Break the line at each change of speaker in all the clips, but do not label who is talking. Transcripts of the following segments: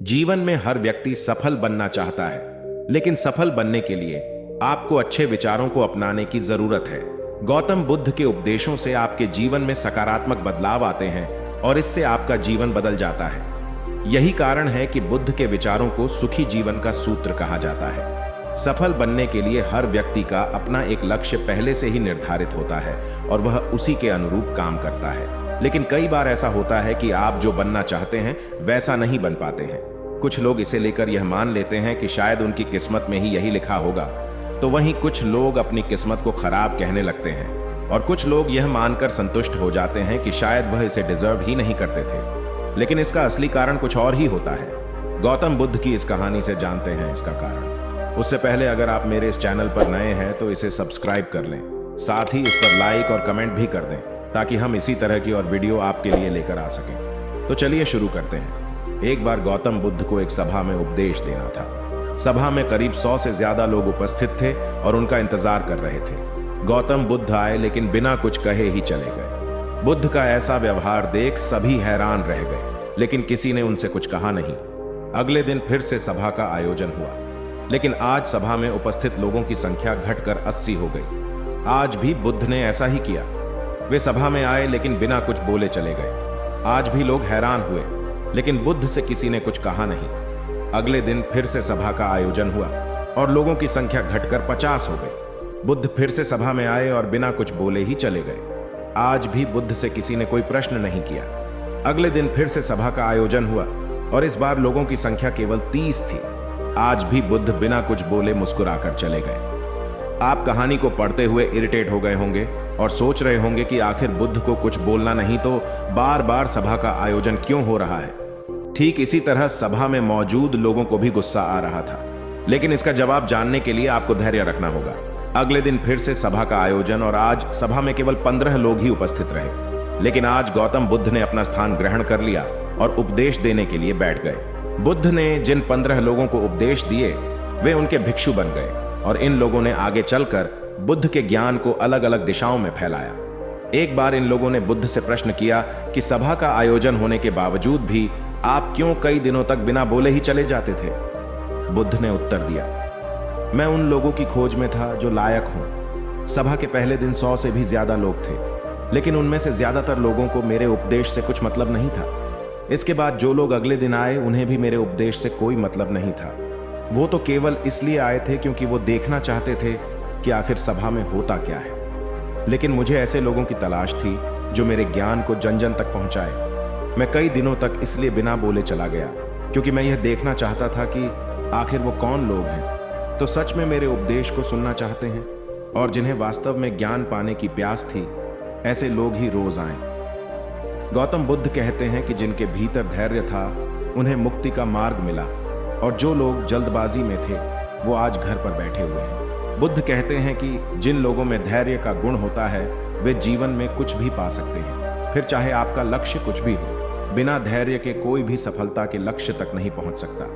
जीवन में हर व्यक्ति सफल बनना चाहता है, लेकिन सफल बनने के लिए आपको अच्छे विचारों को अपनाने की जरूरत है। गौतम बुद्ध के उपदेशों से आपके जीवन में सकारात्मक बदलाव आते हैं और इससे आपका जीवन बदल जाता है। यही कारण है कि बुद्ध के विचारों को सुखी जीवन का सूत्र कहा जाता है। सफल बनने के लिए हर व्यक्ति का अपना एक लक्ष्य पहले से ही निर्धारित होता है और वह उसी के अनुरूप काम करता है। लेकिन कई बार ऐसा होता है कि आप जो बनना चाहते हैं वैसा नहीं बन पाते हैं। कुछ लोग इसे लेकर यह मान लेते हैं कि शायद उनकी किस्मत में ही यही लिखा होगा, तो वहीं कुछ लोग अपनी किस्मत को खराब कहने लगते हैं और कुछ लोग यह मानकर संतुष्ट हो जाते हैं कि शायद वह इसे डिजर्व ही नहीं करते थे। लेकिन इसका असली कारण कुछ और ही होता है। गौतम बुद्ध की इस कहानी से जानते हैं इसका कारण। उससे पहले अगर आप मेरे इस चैनल पर नए हैं तो इसे सब्सक्राइब कर लें, साथ ही इस पर लाइक और कमेंट भी कर दें ताकि हम इसी तरह की और वीडियो आपके लिए लेकर आ सकें। तो चलिए शुरू करते हैं। एक बार गौतम बुद्ध को एक सभा में उपदेश देना था। सभा में करीब 100 से ज्यादा लोग उपस्थित थे और उनका इंतजार कर रहे थे। गौतम बुद्ध आए लेकिन बिना कुछ कहे ही चले गए। बुद्ध का ऐसा व्यवहार देख सभी हैरान रह गए, लेकिन किसी ने उनसे कुछ कहा नहीं। अगले दिन फिर से सभा का आयोजन हुआ, लेकिन आज सभा में उपस्थित लोगों की संख्या घटकर 80 हो गई। आज भी बुद्ध ने ऐसा ही किया। वे सभा में आए लेकिन बिना कुछ बोले चले गए। आज भी लोग हैरान हुए, लेकिन बुद्ध से किसी ने कुछ कहा नहीं। अगले दिन फिर से सभा का आयोजन हुआ और लोगों की संख्या घटकर 50 हो गई। बुद्ध फिर से सभा में आए और बिना कुछ बोले ही चले गए। आज भी बुद्ध से किसी ने कोई प्रश्न नहीं किया। अगले दिन फिर से सभा का आयोजन हुआ और इस बार लोगों की संख्या केवल 30 थी। आज भी बुद्ध बिना कुछ बोले मुस्कुराकर चले गए। आप कहानी को पढ़ते हुए इरिटेट हो गए होंगे और सोच रहे होंगे कि आखिर बुद्ध को कुछ बोलना नहीं तो बार बार सभा का आयोजन क्यों हो रहा है। ठीक इसी तरह सभा में मौजूद लोगों को भी गुस्सा आ रहा था, लेकिन इसका जवाब जानने के लिए आपको धैर्य रखना होगा। अगले दिन फिर से सभा का आयोजन और आज सभा में केवल 15 लोग ही उपस्थित रहे। लेकिन आज गौतम बुद्ध ने अपना स्थान ग्रहण कर लिया और उपदेश देने के लिए बैठ गए। बुद्ध ने जिन 15 लोगों को उपदेश दिए वे उनके भिक्षु बन गए और इन लोगों ने आगे चलकर बुद्ध के ज्ञान को अलग अलग दिशाओं में फैलाया। एक बार इन लोगों ने बुद्ध से प्रश्न किया कि सभा का आयोजन होने के बावजूद भी आप क्यों कई दिनों तक बिना बोले ही चले जाते थे। बुद्ध ने उत्तर दिया, मैं उन लोगों की खोज में था जो लायक हों। सभा के पहले दिन 100 से भी ज्यादा लोग थे, लेकिन उनमें से ज्यादातर लोगों को मेरे उपदेश से कुछ मतलब नहीं था। इसके बाद जो लोग अगले दिन आए उन्हें भी मेरे उपदेश से कोई मतलब नहीं था। वो तो केवल इसलिए आए थे क्योंकि वो देखना चाहते थे कि आखिर सभा में होता क्या है। लेकिन मुझे ऐसे लोगों की तलाश थी जो मेरे ज्ञान को जन जन तक पहुंचाए। मैं कई दिनों तक इसलिए बिना बोले चला गया क्योंकि मैं यह देखना चाहता था कि आखिर वो कौन लोग हैं तो सच में मेरे उपदेश को सुनना चाहते हैं और जिन्हें वास्तव में ज्ञान पाने की प्यास थी। ऐसे लोग ही रोज आए। गौतम बुद्ध कहते हैं कि जिनके भीतर धैर्य था उन्हें मुक्ति का मार्ग मिला और जो लोग जल्दबाजी में थे वो आज घर पर बैठे हुए हैं। बुद्ध कहते हैं कि जिन लोगों में धैर्य का गुण होता है वे जीवन में कुछ भी पा सकते हैं, फिर चाहे आपका लक्ष्य कुछ भी हो। बिना धैर्य के कोई भी सफलता के लक्ष्य तक नहीं पहुंच सकता।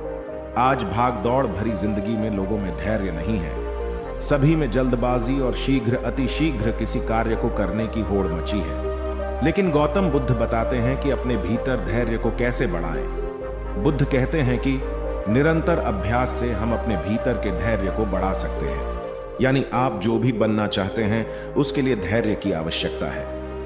आज भाग दौड़ भरी जिंदगी में लोगों में धैर्य नहीं है। सभी में जल्दबाजी और शीघ्र अति शीघ्र किसी कार्य को करने की होड़ मची है। लेकिन गौतम बुद्ध बताते हैं कि अपने भीतर धैर्य को कैसे बढ़ाएं। बुद्ध कहते हैं कि निरंतर अभ्यास से हम अपने भीतर के धैर्य को बढ़ा सकते हैं। यानी आप जो भी बनना चाहते हैं उसके लिए धैर्य की आवश्यकता है।